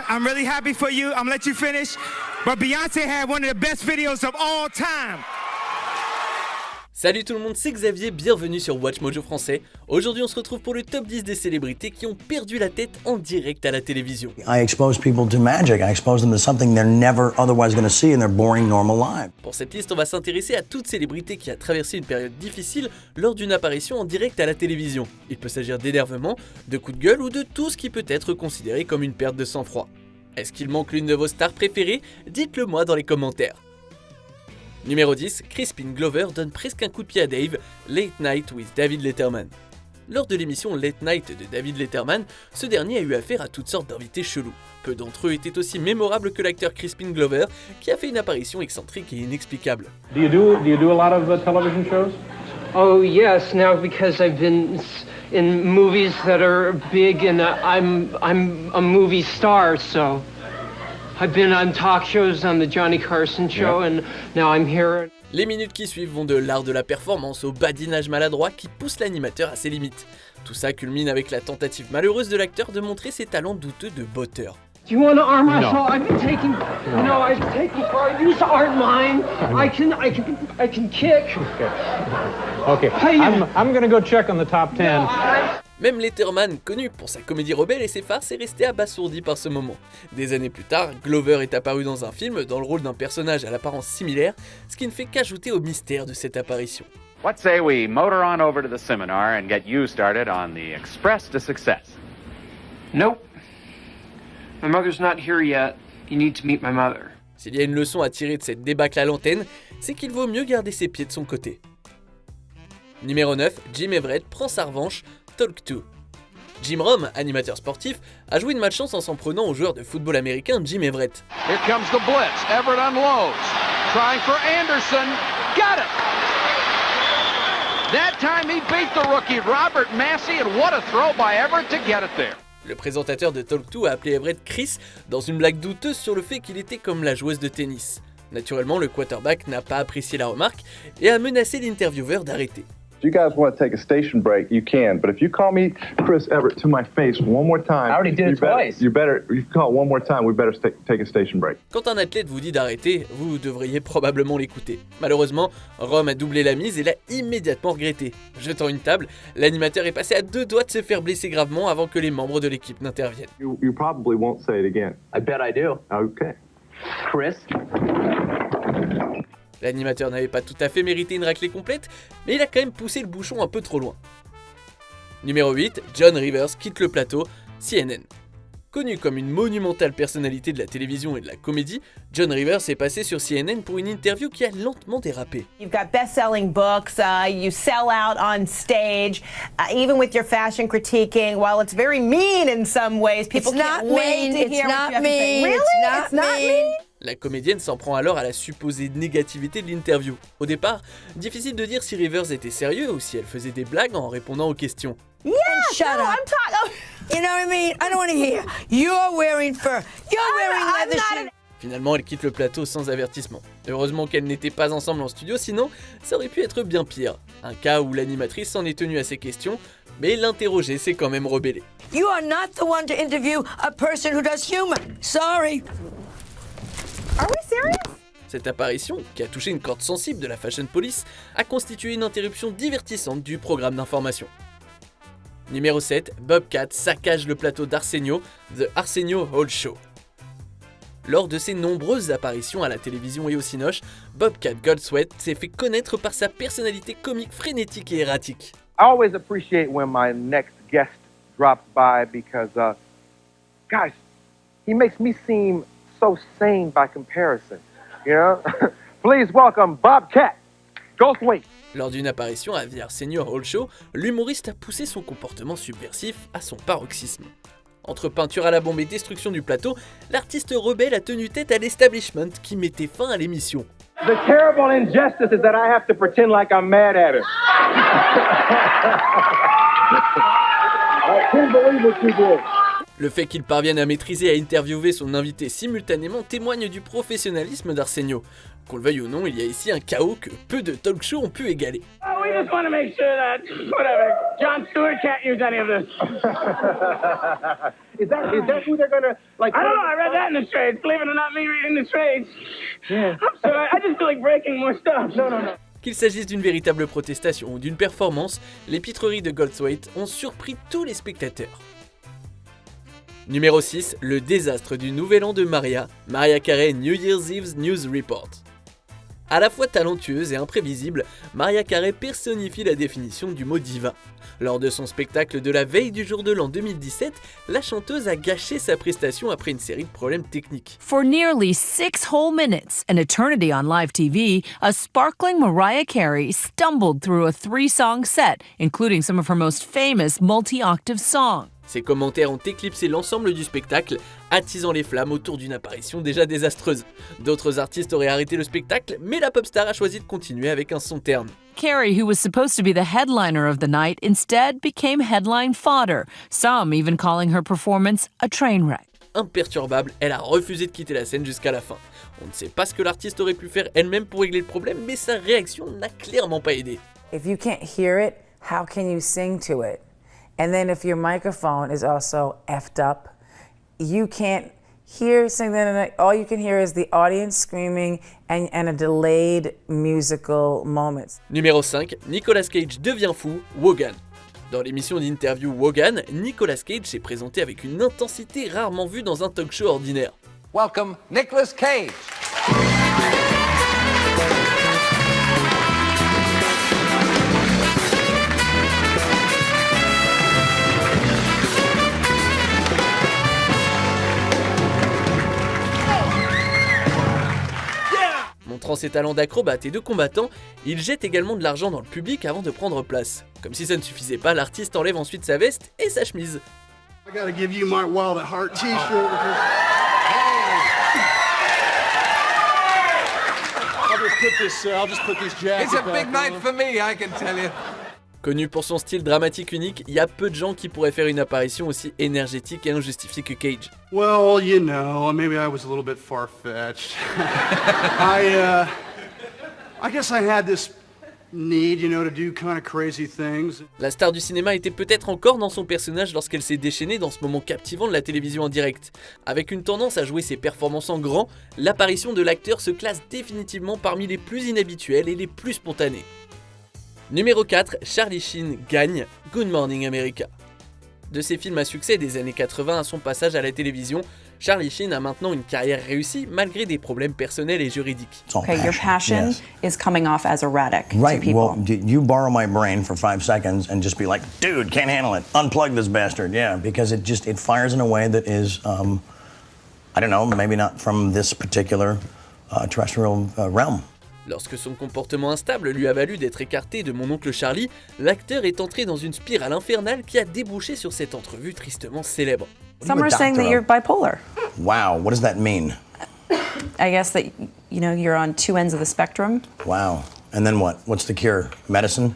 I'm really happy for you. I'm gonna let you finish. But Beyonce had one of the best videos of all time. Salut tout le monde, c'est Xavier, bienvenue sur Watch Mojo français. Aujourd'hui on se retrouve pour le top 10 des célébrités qui ont perdu la tête en direct à la télévision. I expose people to magic. I expose them to something they're never otherwise going to see in their boring normal lives. Pour cette liste, on va s'intéresser à toute célébrité qui a traversé une période difficile lors d'une apparition en direct à la télévision. Il peut s'agir d'énervement, de coups de gueule ou de tout ce qui peut être considéré comme une perte de sang-froid. Est-ce qu'il manque l'une de vos stars préférées? Dites-le moi dans les commentaires. Numéro 10, Crispin Glover donne presque un coup de pied à Dave, Late Night with David Letterman. Lors de l'émission Late Night de David Letterman, ce dernier a eu affaire à toutes sortes d'invités chelous. Peu d'entre eux étaient aussi mémorables que l'acteur Crispin Glover, qui a fait une apparition excentrique et inexplicable. Do you do a lot of television shows? Oh yes, now because I've been in movies that are big and I'm a movie star, so I've been on talk shows on the Johnny Carson show and now I'm here. Les minutes qui suivent vont de l'art de la performance au badinage maladroit qui pousse l'animateur à ses limites. Tout ça culmine avec la tentative malheureuse de l'acteur de montrer ses talents douteux de botteur. Do you want to arm wrestle? No. I've been taking part. These aren't mine. I can kick. Okay. I'm gonna go check on the top 10. Même Letterman, connu pour sa comédie rebelle et ses farces, est resté abasourdi par ce moment. Des années plus tard, Glover est apparu dans un film dans le rôle d'un personnage à l'apparence similaire, ce qui ne fait qu'ajouter au mystère de cette apparition. What say we motor on over to the seminar and get you started on the express to success? Nope. My mother's not here yet. You need to meet my mother. S'il y a une leçon à tirer de cette débâcle à l'antenne, c'est qu'il vaut mieux garder ses pieds de son côté. Numéro 9, Jim Everett prend sa revanche, Talk 2. Jim Rome, animateur sportif, a joué de malchance en s'en prenant au joueur de football américain Jim Everett. Here comes the blitz. Everett unloads. Trying for Anderson. Got it! That time he beat the rookie Robert Massey, and what a throw by Everett to get it there. Le présentateur de Talk 2 a appelé Everett Chris dans une blague douteuse sur le fait qu'il était comme la joueuse de tennis. Naturellement, le quarterback n'a pas apprécié la remarque et a menacé l'intervieweur d'arrêter. If you guys want to take a station break, you can. But if you call me Chris Everett to my face one more time, I already did it twice. You better. If you call one more time, we better take a station break. Quand un athlète vous dit d'arrêter, vous devriez probablement l'écouter. Malheureusement, Rome a doublé la mise et l'a immédiatement regretté. Jetant une table, l'animateur est passé à deux doigts de se faire blesser gravement avant que les membres de l'équipe n'interviennent. You probably won't say it again. I bet I do. Okay. Chris? L'animateur n'avait pas tout à fait mérité une raclée complète, mais il a quand même poussé le bouchon un peu trop loin. Numéro 8, John Rivers quitte le plateau, CNN. Connu comme une monumentale personnalité de la télévision et de la comédie, John Rivers est passé sur CNN pour une interview qui a lentement dérapé. You've got best-selling books, you sell out on stage, even with your fashion critiquing. While it's very mean in some ways, people can't wait to hear what you have to say. Really? It's not mean? La comédienne s'en prend alors à la supposée négativité de l'interview. Au départ, difficile de dire si Rivers était sérieux ou si elle faisait des blagues en répondant aux questions. Yeah, shut up. I'm talking. You know what I mean? I don't want to hear. You're wearing fur. You're wearing leather shoes. Finalement, elle quitte le plateau sans avertissement. Heureusement qu'elles n'étaient pas ensemble en studio, sinon ça aurait pu être bien pire. Un cas où l'animatrice s'en est tenue à ses questions, mais l'interroger s'est quand même rebellé. You are not the one to interview a person who does humor. Sorry. Are we serious? Cette apparition, qui a touché une corde sensible de la Fashion Police, a constitué une interruption divertissante du programme d'information. Numéro 7, Bobcat saccage le plateau d'Arsenio, The Arsenio Hall Show. Lors de ses nombreuses apparitions à la télévision et au cinoche, Bobcat Goldthwait s'est fait connaître par sa personnalité comique frénétique et erratique. I always appreciate when my next guest drops by because, gosh, he makes me seem so sane by comparison, you know? Please welcome Bobcat Goldthwait. Lors d'une apparition à The Arsenio Hall Show, l'humoriste a poussé son comportement subversif à son paroxysme. Entre peinture à la bombe et destruction du plateau, l'artiste rebelle a tenu tête à l'establishment qui mettait fin à l'émission. The terrible injustice is that I have to pretend like I'm mad at him. I can't believe what you did. Le fait qu'il parvienne à maîtriser et à interviewer son invité simultanément témoigne du professionnalisme d'Arsenio. Qu'on le veuille ou non, il y a ici un chaos que peu de talk shows ont pu égaler. Oh, we just want to make sure that, whatever, Jon Stewart can't use any of this. Is that who they're gonna like? I don't know, I read that in the trades. Believe it or not, me reading the trades. Yeah. I'm sorry, I just feel like breaking more stuff. No. Qu'il s'agisse d'une véritable protestation ou d'une performance, les pitreries de Goldthwait ont surpris tous les spectateurs. Numéro 6, le désastre du nouvel an de Mariah Carey New Year's Eve's News Report. À la fois talentueuse et imprévisible, Mariah Carey personnifie la définition du mot diva. Lors de son spectacle de la veille du jour de l'an 2017, la chanteuse a gâché sa prestation après une série de problèmes techniques. For nearly 6 whole minutes, an eternity on live TV, a sparkling Mariah Carey stumbled through a 3-song set, including some of her most famous multi-octave songs. Ses commentaires ont éclipsé l'ensemble du spectacle, attisant les flammes autour d'une apparition déjà désastreuse. D'autres artistes auraient arrêté le spectacle, mais la pop star a choisi de continuer avec un son terne. Carey, who was supposed to be the headliner of the night, instead became headline fodder, some even calling her performance a train wreck. Imperturbable, elle a refusé de quitter la scène jusqu'à la fin. On ne sait pas ce que l'artiste aurait pu faire elle-même pour régler le problème, mais sa réaction n'a clairement pas aidé. If you can't hear it, how can you sing to it? And then if your microphone is also effed up, you can't hear something, all you can hear is the audience screaming and a delayed musical moment. Numéro 5, Nicolas Cage devient fou, Wogan. Dans l'émission d'interview Wogan, Nicolas Cage s'est présenté avec une intensité rarement vue dans un talk show ordinaire. Welcome, Nicolas Cage. Montrant ses talents d'acrobate et de combattant, il jette également de l'argent dans le public avant de prendre place. Comme si ça ne suffisait pas, l'artiste enlève ensuite sa veste et sa chemise. I gotta give you my Wild at Heart t-shirt. I'll just put this jacket. It's a big night for me, I can tell you. Connu pour son style dramatique unique, il y a peu de gens qui pourraient faire une apparition aussi énergétique et injustifiée que Cage. Well, you know, maybe I was a little bit far-fetched. I guess I had this need, you know, to do kind of crazy things. La star du cinéma était peut-être encore dans son personnage lorsqu'elle s'est déchaînée dans ce moment captivant de la télévision en direct. Avec une tendance à jouer ses performances en grand, l'apparition de l'acteur se classe définitivement parmi les plus inhabituelles et les plus spontanées. Numéro 4, Charlie Sheen gagne Good Morning America. De ses films à succès des années 80 à son passage à la télévision, Charlie Sheen a maintenant une carrière réussie malgré des problèmes personnels et juridiques. Okay, your passion is coming off as erratic to people. Well, you borrow my brain for 5 seconds and just be like, dude, can't handle it. Unplug this bastard. Yeah, because it fires in a way that is, I don't know, maybe not from this particular terrestrial realm. Lorsque son comportement instable lui a valu d'être écarté de Mon oncle Charlie, l'acteur est entré dans une spirale infernale qui a débouché sur cette entrevue tristement célèbre. Some are saying that you're bipolar. Wow, what does that mean? I guess that, you know, you're on 2 ends of the spectrum. Wow. And then what? What's the cure? Medicine?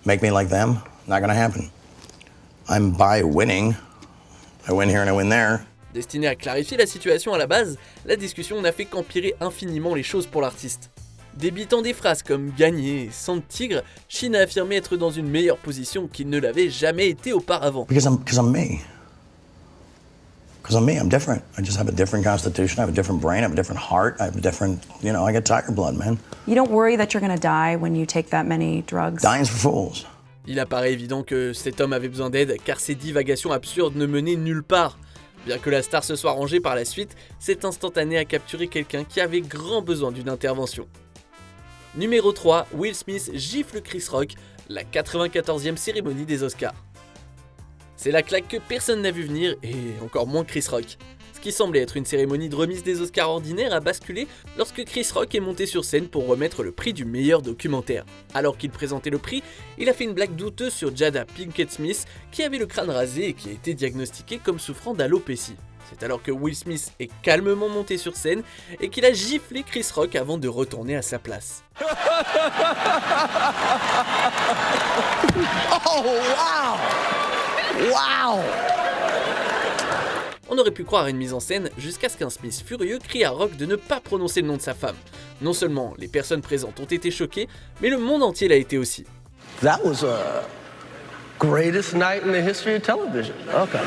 Make me like them? Not gonna happen. I'm bi-winning. I win here and I win there. Destiné à clarifier la situation à la base, la discussion n'a fait qu'empirer infiniment les choses pour l'artiste. Débitant des phrases comme gagner et sang de tigre, Sheen a affirmé être dans une meilleure position qu'il ne l'avait jamais été auparavant. Because I'm me. Because I'm me, I'm different. I just have a different constitution, I have a different brain, I have a different heart, I have a different, you know, I got tiger blood, man. You don't worry that you're gonna die when you take that many drugs? Dying's for fools. Il apparaît évident que cet homme avait besoin d'aide car ses divagations absurdes ne menaient nulle part. Bien que la star se soit rangée par la suite, cet instantané a capturé quelqu'un qui avait grand besoin d'une intervention. Numéro 3, Will Smith gifle Chris Rock, la 94e cérémonie des Oscars. C'est la claque que personne n'a vu venir, et encore moins Chris Rock. Ce qui semblait être une cérémonie de remise des Oscars ordinaire a basculé lorsque Chris Rock est monté sur scène pour remettre le prix du meilleur documentaire. Alors qu'il présentait le prix, il a fait une blague douteuse sur Jada Pinkett Smith, qui avait le crâne rasé et qui a été diagnostiquée comme souffrant d'alopécie. C'est alors que Will Smith est calmement monté sur scène et qu'il a giflé Chris Rock avant de retourner à sa place. Oh, wow! Wow! On aurait pu croire à une mise en scène jusqu'à ce qu'un Smith furieux crie à Rock de ne pas prononcer le nom de sa femme. Non seulement les personnes présentes ont été choquées, mais le monde entier l'a été aussi. That was a greatest night in the history of television. Okay.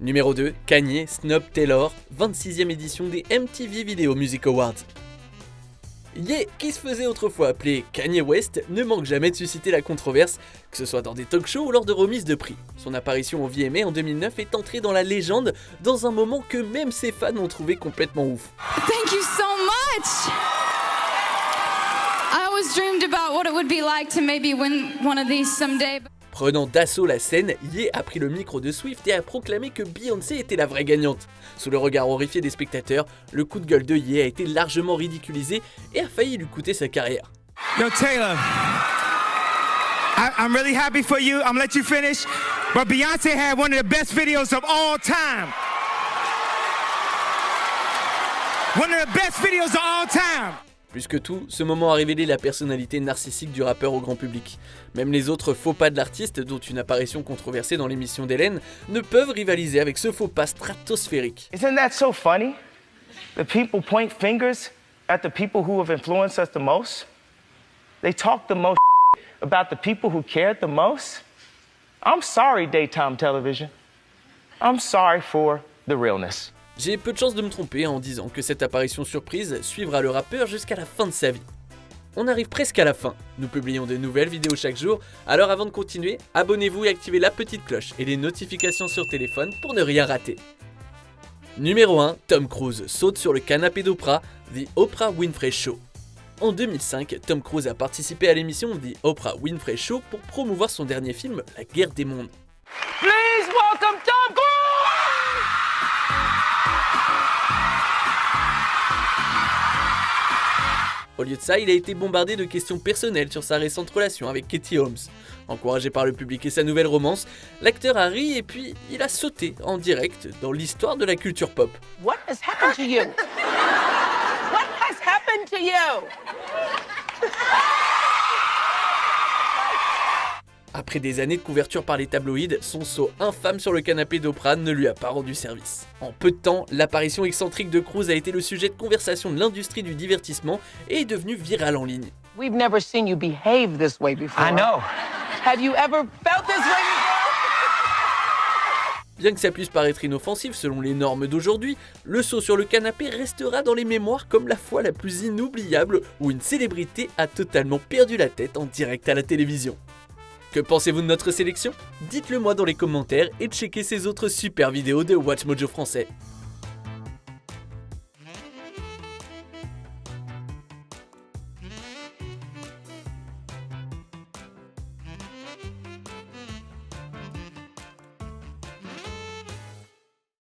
Numéro 2, Kanye Snoop Taylor, 26e édition des MTV Video Music Awards. Ye, qui se faisait autrefois appeler Kanye West, ne manque jamais de susciter la controverse, que ce soit dans des talk-shows ou lors de remises de prix. Son apparition au VMA en 2009 est entrée dans la légende dans un moment que même ses fans ont trouvé complètement ouf. Thank you so much! I always dreamed about what it would be like to maybe win one of these someday. Prenant d'assaut la scène, Ye a pris le micro de Swift et a proclamé que Beyoncé était la vraie gagnante. Sous le regard horrifié des spectateurs, le coup de gueule de Ye a été largement ridiculisé et a failli lui coûter sa carrière. Yo, Taylor, I'm really happy for you. I'm gonna let you finish. But Beyonce had one of the best videos of all time. One of the best videos of all time. Plus que tout, ce moment a révélé la personnalité narcissique du rappeur au grand public. Même les autres faux pas de l'artiste, dont une apparition controversée dans l'émission d'Hélène, ne peuvent rivaliser avec ce faux pas stratosphérique. Isn't that so funny? The people point fingers at the people who have influenced us the most. They talk the most about the people who cared the most. I'm sorry, daytime television. I'm sorry for the realness. J'ai peu de chance de me tromper en disant que cette apparition surprise suivra le rappeur jusqu'à la fin de sa vie. On arrive presque à la fin, nous publions de nouvelles vidéos chaque jour, alors avant de continuer, abonnez-vous et activez la petite cloche et les notifications sur téléphone pour ne rien rater. Numéro 1, Tom Cruise saute sur le canapé d'Oprah, The Oprah Winfrey Show. En 2005, Tom Cruise a participé à l'émission The Oprah Winfrey Show pour promouvoir son dernier film, La Guerre des Mondes. Please welcome Tom Cruise! Au lieu de ça, il a été bombardé de questions personnelles sur sa récente relation avec Katie Holmes. Encouragé par le public et sa nouvelle romance, l'acteur a ri et puis il a sauté en direct dans l'histoire de la culture pop. What has happened to you? What has happened to you? Après des années de couverture par les tabloïds, son saut infâme sur le canapé d'Oprah ne lui a pas rendu service. En peu de temps, l'apparition excentrique de Cruise a été le sujet de conversation de l'industrie du divertissement et est devenue virale en ligne. We've never seen you behave this way before. I know. Have you ever felt this way before? Bien que ça puisse paraître inoffensif selon les normes d'aujourd'hui, le saut sur le canapé restera dans les mémoires comme la fois la plus inoubliable où une célébrité a totalement perdu la tête en direct à la télévision. Que pensez-vous de notre sélection ? Dites-le moi dans les commentaires et checkez ces autres super vidéos de Watch Mojo français.